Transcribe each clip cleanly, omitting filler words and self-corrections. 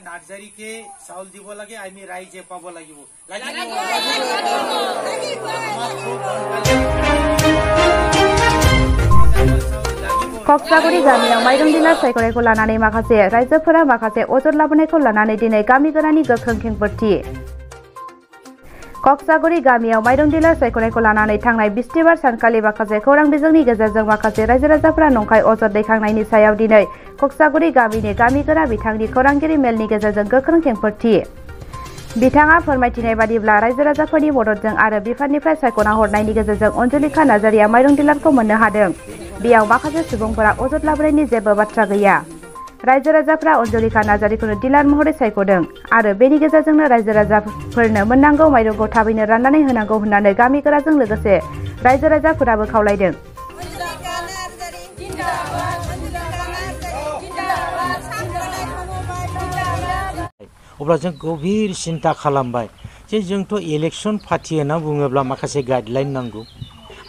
নার্জারিকে চাউল দিব লাগে, আমি রাইজে পাব লাগিব। कक्सागुरी गामियाव माइरं डिलार सायख'नायखौ लानानै माखासे रायजोफोरा माखासे अजद लाबोनायखौ लानानै दिनै गामि गोरानि गोख्रों खेंफोरथि। कक्सागुरी गामियाव माइरं डिलार सायख'नायखौ लानानै थांनाय बिस्तिबार सानखालि माखासे खौरां बिजोंनि गेजेरजों माखासे रायजो राजाफोरा नंखाय अजद दैखांनायनि सायाव दिनै कक्सागुरी गामिनि गामिगोरा बिथांनि खौरांगिरि मेलनि गेजेरजों गोख्रों खेंफोरथि। बिथाङा फोरमायथिनाय बादिब्ला रायजो राजाफोरनि मददजों आरो बिफाननिफ्राय सायख'ना हरनायनि गेजेरजों अनजुलिका नार्जारिया माइरं डिलारखौ मोननो हादों। बेयाव माखासे सुबुंफोरा अजद लाबोनायनि जेबो बाथ्रा गैया। रायजो राजाफ्रा अनजुलिका नार्जारिखौनो डिलार महरै सायख'दों आरो बेनि गेजेरजोंनो रायजो राजाफोरनो मोननांगौ माइरंखौ थाबैनो राननानै होनांगौ होननानै गामिगोराजों लोगोसे रायजो राजाफोराबो खावलायदों। अब्ला जों गभीर सिन्ता खालामबाय जे जोंथ' इलेक्शन पार्टी होनना बुङोब्ला माखासे गाइडलाइन नांगौ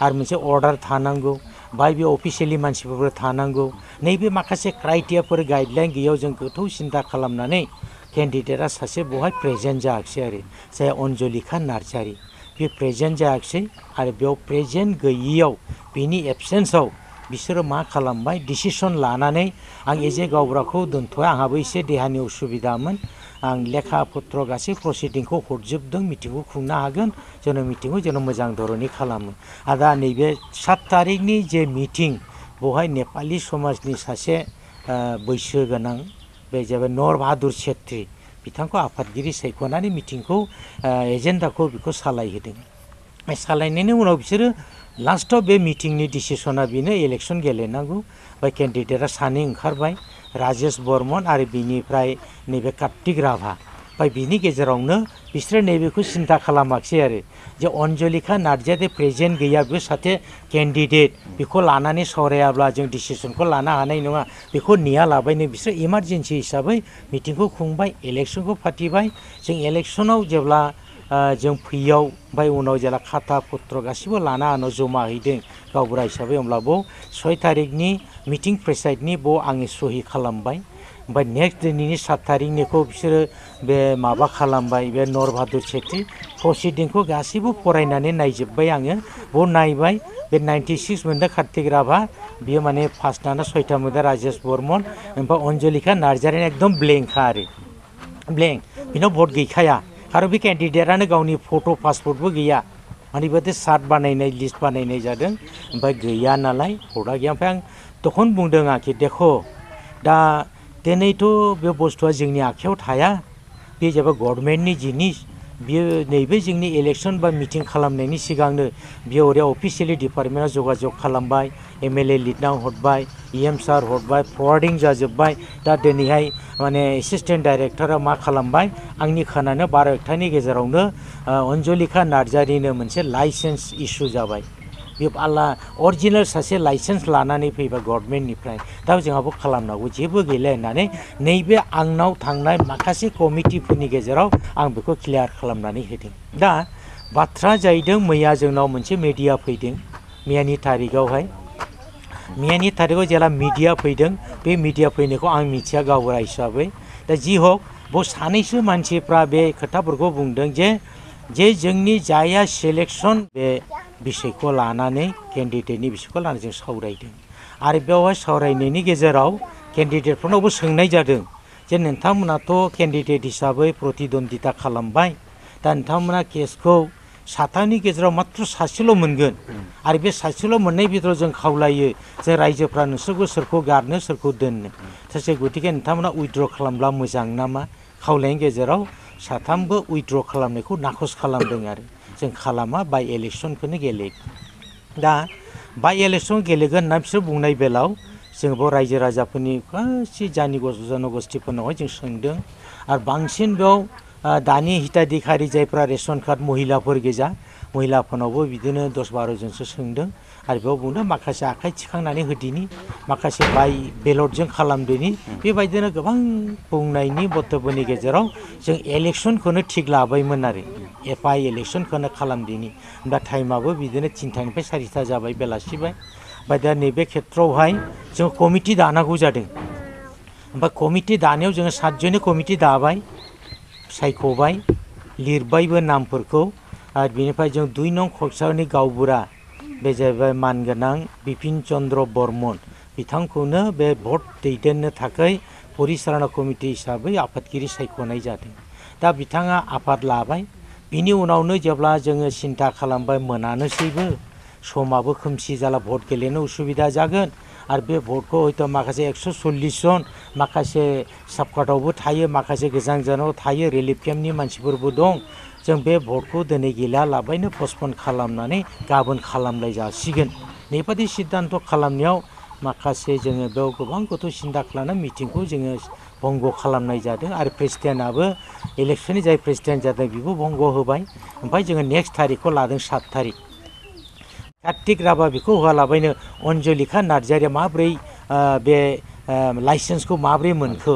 आरो मोनसे अर्डार थानांगौ, बाय बे अफिसियेलि मानसिफोरबो थानांगौ। नैबे माखासे क्राइटेरियाफोर गाइडलाइन गैयैयाव जों गोथौ सिन्ता खालामनानै केन्डिडेटआ सासे बेवहाय प्रेजेन्ट जायाखिसै आरो जाय अनजुलिका नार्जारि बे प्रेजेन्ट जायाखिसै आरो बेयाव प्रेजेन्ट गैयैयाव बेनि एबसेन्सआव बिसोरो मा खालामबाय डिसिसन लानानै आं एजे गावबुराखौ दोनथ'या, आंहाबो एसे देहानि उसुबिदामोन, आं लेखा पत्र गासै प्रसिडिंखौ हरजोबदों, मिटिंखौ खुंनो हागोन, जों मिटिंखौ जों मोजां धरनै खालामो। आरो दा नैबे 7 तारिखनि जे मिटिं बेवहाय नेपालि समाजनि सासे बैसो गोनां बे जाबाय नर बाहादुर छेत्री बिथांखौ आफादगिरि सायख'नानै मिटिंखौ एजेन्डाखौ बेखौ सालायहोदों। सालायनायनि उनाव बिसोरो लास्टआव बे मिटिंनि डिसिसना बेनो इलेक्शन गेलेनांगौ। बे केन्डिडेटआ सानै ओंखारबाय, राजेश बर्मन आरो बिनिफ्राय नैबे कार्तिक राभा। ओमफ्राय बिनि गेजेरावनो बिसोरो नैबेखौ सिन्ता खालामाखिसै आरो जे अनजुलिका नार्जारि प्रेजेन्ट गैया, बे सासे केन्डिडेट बेखौ लानानै सावरायाब्ला जों डिसिसनखौ लानो हानाय नङा, बेखौ नेया लाबायनो बिसोर इमारजेन्सि हिसाबै मिटिंखौ खुंबाय, इलेक्शनखौ फाथिबाय। जों इलेक्शनाव जेब्ला जों फैयाव ओमफ्राय उनाव जेला खाता पत्र गासिबो लाना उनाव जमा हैदों गावबुरा हिसाबै, होमब्ला बाव 6 तारिखनि मिटिं प्रेसाइडनि बाव आङो सहि खालामबाय। ओमफ्राय नेक्स्ट दिनैनि 7 तारिखनिखौ बिसोरो बे माबा खालामबाय, बे नर बाहादुर छेत्री प्रसिडिंखौ गासैबो फरायनानै नायजोब्बाय आङो। बाव नायबाय बे 96 मोनदों कार्तिक राभा, बियो माने फार्स्टआनो 6था मोनदों राजेश बर्मन, ओमफ्राय अनजुलिका नार्जारिया एकदम ब्लेंकखा आरो ब्लेंक, बिनाव भट गैखाया आरो बे केन्डिडेटआनो गावनि फट' पासपर्टबो गैया, माने बेबायदि सार्ट बानायनाय लिस्ट बानायनाय जादों, ओमफ्राय गैया नालाय भटआ गैया। ओमफ्राय आं तखन बुंदों आरोखि देख' दा दिनैथ' बे बुस्थुआ जोंनि आखायाव थाया, बे जाबाय गभर्नमेन्टनि जिनिस, बियो नैबे जोंनि इलेक्शन बा मिटिं खालामनायनि सिगांनो बियो ओरै अफिसियेलि डिपार्टमेन्टआव जगाजग खालामबाय, एमएलए लिरना हरबाय, इएम सार हरबाय, फरवार्डिं जाजोब्बाय। दा दिनैहाय माने एसिस्टेन्ट डाइरेक्टरा मा खालामबाय, आंनि खोनानो 12तानि गेजेरावनो अनजुलिका नार्जारिनो मोनसे लाइसेन्स इसु जाबाय। बे आल्ला अरिजिनेल सासे लाइसेन्स लानानै फैबाय गभर्नमेन्टनिफ्राय, दा जोंहाबो खालामनांगौ जेबो गैला होननानै नैबे आंनाव थांनाय माखासे कमिटिफोरनि गेजेराव आं बेखौ क्लियार खालामनानै होदों। दा बाथ्रा जाहैदों मैया जोंनाव मोनसे मिडिया फैदों, मैयानि तारिखआवहाय मैयानि तारिखआव जेला मिडिया फैदों, बे मिडिया फैनायखौ आं मिथिया गावबुरा हिसाबै। दा जि हक बाव सानैसो मानसिफ्रा बे खोथाफोरखौ बुंदों जे जोंनि जायहा सिलेक्शन बे बिषयखौ लानानै केन्डिडेटनि बिषयखौ लानानै जों सावरायदों आरो बेवहाय सावरायनायनि गेजेराव केन्डिडेटफोरनावबो सोंनाय जादों जे नोंथांमोनाथ' केन्डिडेट हिसाबै प्रतिद्वन्दिता खालामबाय, दा नोंथांमोना केसखौ 7थानि गेजेराव मात्र सासेल' मोनगोन आरो बे सासेल' मोननाय भितराव जों खावलायो जों रायजोफ्रा नोंसोरखौ सोरखौ गारनो सोरखौ दोननो, सासे गतिके नोंथांमोना उइथड्र खालामब्ला मोजां नामा? खावलायनायनि गेजेराव 7थामबो उइथड्र खालामनायखौ नाखस खालामदों आरो जों खालामा, बाय इलेक्शनखौनो गेलेगोन। दा बाय इलेक्शन गेलेगोन होनना बिसोर बुंनाय बेलायाव जों बेयाव रायजो राजाफोरनि गासै जनगोष्ठिफोरनावहाय जों सोंदों आरो बांसिन बेयाव दानि हिताधिकारी जायफ्रा रेशन कार्ड महिलाफोर गोजा, महिलाफोरनावबो बिदिनो 10-12 जनसो सोंदों आरो बेयाव बुंदों माखासे आखाइ थिखांनानै होदिनि, माखासे बाय बेलटजों खालामदिनि, बेबायदिनो गोबां बुंनायनि बक्तब्यनि गेजेराव जों इलेक्शनखौनो थिग लाबायमोन आरो एफआइ इलेक्शनखौनो खालामदिनि। दा टाइमाबो बिदिनो 3थानिफ्राय 4था जाबाय बेलासिबाय। ओमफ्राय दा नैबे खेत्रआवहाय जों कमिटि दानांगौ जादों। ओमफ्राय कमिटि दानायाव जोङो 7 जनि कमिटि दाबाय सायख'बाय लिरबायबो नामफोरखौ आरो बेनिफ्राय जों 2 नं कक्राझारनि गावबुरा बे जाहैबाय मानगोनां बिपिन चन्द्र बर्मन बिथांखौनो बे भट दैदेननो थाखाय परिचालना कमिटि हिसाबै आफादगिरि सायख'नाय जादों। दा बिथाङा आफाद लाबाय बिनि उनावनो जेब्ला जोङो सिन्था खालामबाय मोनानोसैबो समाबो खोमसि जाला भट गेलेनो उसुबिदा जागोन आरो बे भटखौ हयथ' माखासे 140 जन माखासे साबकार्टआवबो थायो माखासे गोजान गोजानाव थायो रिलिफ केम्पनि मानसिफोरबो दं जों बे भटखौ दिनै गैला लाबायनो पस्टपन खालामनानै गाबोन खालामलाय जासिगोन बेबादि सिद्धान्त खालामनायाव माखासे जोङो बेयाव गोबां गथ' सिन्था खालामना मिटिंखौ जोङो भंग खालामनाय जादों आरो प्रेसिडेन्टआबो इलेक्सननि जाय प्रेसिडेन्ट जादों बेबो भंग होबाय ओमफ्राय जोङो नेक्स्ट थारिखखौ लादों 7 थारिख कार्तिक राभा बेखौ होआलाबायनो अन्जलिका नार्जारिया माब्रै बे लाइसेन्सखौ माब्रै मोनखो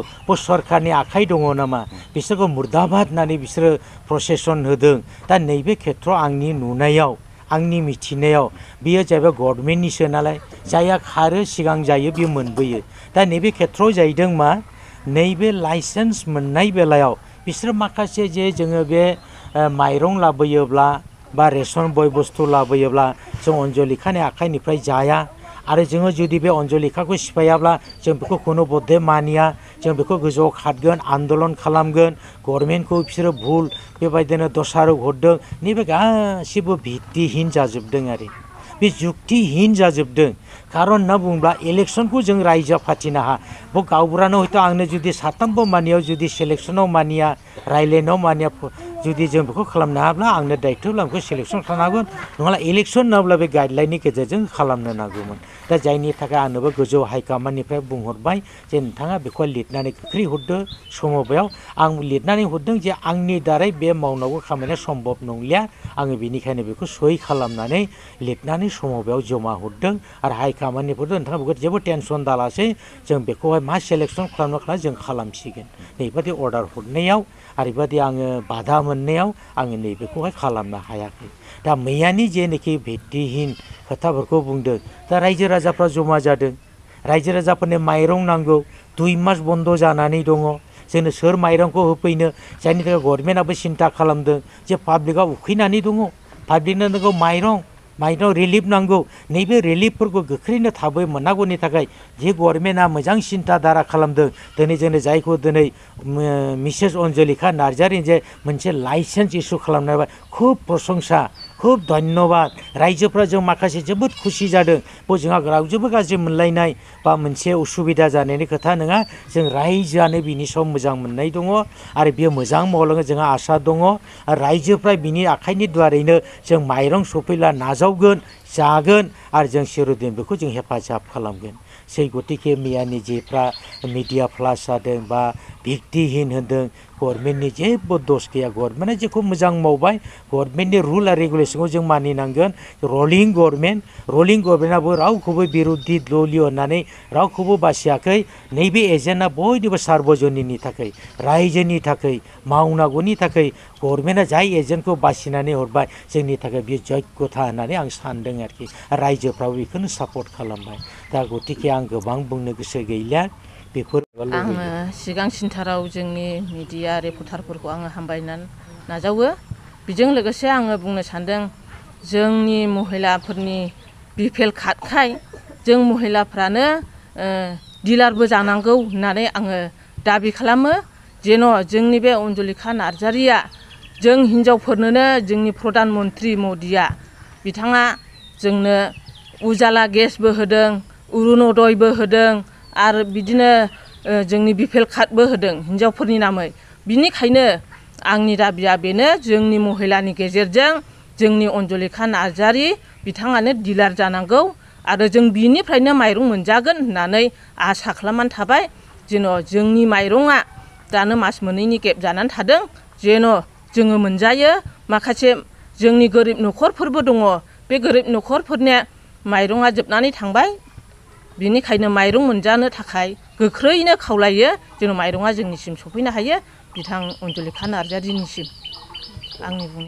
सरकारनि आखाइ दङ नामा बिसोरखौ मुर्दाबाद होननानै बिसोरो प्रसेसन होदों दा नैबे खेथ्रआव आंनि नुनायाव आंनि मिथिनायाव बियो जाहैबाय गभर्नमेन्टनिसो नालाय जायहा खारो सिगां जायो बियो मोनबोयो दा नैबे खेथ्रआव जाहैदों मा नैबे लाइसेन्स मोननाय बेलायाव बिसोर माखासे जे जोङो बे माइरं लाबोयोब्ला बा रेशन बय बुस्थु लाबोयोब्ला जों अन्जलिकानि आखाइनिफ्राय जाया आरो जोङो जुदि बे अन्जलिकाखौ सिफायाब्ला जों बेखौ खुनु बद्धे मानिया जों बेखौ गोजौआव खारगोन आन्दलन खालामगोन गभर्नमेन्टखौ बिसोरो भुल बेबायदिनो दस्रारोग हरदों नैबे गासिबो भित्तिहीन जाजोबदों आरो बे जुक्तिहीन जाजोबदों खारन होनना बुङोब्ला इलेक्सनखौ जों रायजोआ फाथिनो हा बे गावबुरानो हयथ' आंनो जुदि साथामबो मानियाव जुदि सेलेक्सनाव मानिया रायलायनायाव मानिया जुदि जों बेखौ खालामनो हाब्ला आंनो दायित्वब्ला बेखौ सेलेक्सन खालामनांगोन नङाब्ला इलेक्सन होनाब्ला बे गाइडलाइननि गेजेरजों खालामनो नांगौमोन दा जायनि थाखाय आंनोबो गोजौ हाइकामान्डनिफ्राय बुंहरबाय जे नोंथाङा बेखौ लिरनानै खोख्लैहरदो समबायाव आं लिरनानै हरदों जे आंनि दारै बे मावनांगौ खामानिया सम्भब नंलिया आङो बेनिखायनो बेखौ सहि खालामनानै लिरनानै समबायाव जमा हरदों आरो हाइकामान्डनिफ्रायथ' नोंथाङा बेखौ जेबो टेनसन दालासै जों बेखौहाय मा सेलेक्सन खालामनो जों खालामसिगोन नैबादि अर्डार हरनायाव आरो बेबादि आङो बाधा मोननायाव आङो नैबेखौहाय खालामनो हायाखै दा मैयानि जेनोखि भित्तिहीन खोथाफोरखौ बुंदों दा रायजो राजाफ्रा जमा जादों रायजो राजाफोरनो माइरं नांगौ 2 मास बन्द जानानै दङ जोंनो सोर माइरंखौ होफैनो जायनि थाखाय गभर्नमेन्टआबो सिन्था खालामदों जे पाब्लिकआ उखैनानै दङ पाब्लिकनो नांगौ माइरं रिलिफ नांगौ नैबे रिलिफफोरखौ गोख्रैनो थाबै मोननांगौनि थाखाय जे गभर्नमेन्टआ मोजां सिन्था धारा खालामदों दिनै जोंनो जायखौ दिनै मिसेस अन्जलिका नार्जारिनि जे मोनसे लाइसेन्स इसु खालामनाय खुब प्रशंसा खुब धन्यबाद रायजोफ्रा जों माखासे जोबोद खुसि जादों जोंहा रावजोंबो गाज्रि मोनलायनाय बा मोनसे उसुबिदा जानायनि खोथा नङा जों रायजोआनो बिनि सायाव मोजां मोननाय दङ आरो बियो मोजां मावलाङो जोंहा आसा दङ आरो रायजोफ्रा बिनि आखाइनि दुवारैनो जों माइरं सफैब्ला नाजावगोन जागोन आरो जों चिरदिन बेखौ जों हेफाजाब खालामगोन সেই गतिके मैयानि जेफ्रा मिडिया फ्लास जादों बा भित्तिहीन होदों गभर्नमेन्टनि जेबो दस गैया गभर्नमेन्टआ जेखौ मोजां मावबाय गभर्नमेन्टनि रुल आरो रेगुलेसनखौ जों मानिनांगोन रलिं गभर्नमेन्टआबो रावखौबो बिरोधि दलिय होननानै रावखौबो बासियाखै नैबे एजेन्टआ बयनिबो सार्वजनिकनि थाखाय रायजोनि थाखाय मावनांगौनि थाखाय गभर्नमेन्टआ जाय एजेन्टखौ बासिनानै हरबाय जोंनि थाखाय बे जग्यथा होननानै आं सानदों आरोखि रायजोफ्राबो बेखौनो सापर्ट खालामबाय दा गतिके आं गोबां बुंनो गोसो गैला बेफोर आङो सिगांसिनथाराव जोंनि मिडिया रिपर्टारफोरखौ आङो हामबायनानै नाजावो बेजों लोगोसे आङो बुंनो सानदों जोंनि महिलाफोरनि बिपिएल कार्डखाय जों महिलाफ्रानो डिलारबो जानांगौ होननानै आङो दाबि खालामो जेन' जोंनि बे अन्जलिका नार्जारिया जों हिनजावफोरनोनो जोंनि प्रधान मन्त्रि मदिया बिथाङा जोंनो उजाला गेसबो होदों अरुणदयबो होदों आरो बिदिनो जोंनि बिपिएल कार्डबो होदों हिनजावफोरनि नामै बिनिखायनो आंनि दाबिया बेनो जोंनि महिलानि गेजेरजों जोंनि अन्जलिका नार्जारि बिथाङानो डिलार जानांगौ आरो जों बिनिफ्रायनो माइरं मोनजागोन होननानै आसा खालामनानै थाबाय जेन' जोंनि माइरङा दानो मास मोननैनि गेप जानानै थादों जेन' जोङो मोनजायो माखासे जोंनि गोरिब न'खरफोरबो दङ बे गोरिब न'खरफोरनिया माइरङा जोबनानै थांबाय बिनिखायनो माइरं मोनजानो थाखाय गोख्रैनो खावलायो जेन' माइरङा जोंनिसिम सफैनो हायो बिथां अन्जलिका नार्जारिनिसिम आंनि बुंनाया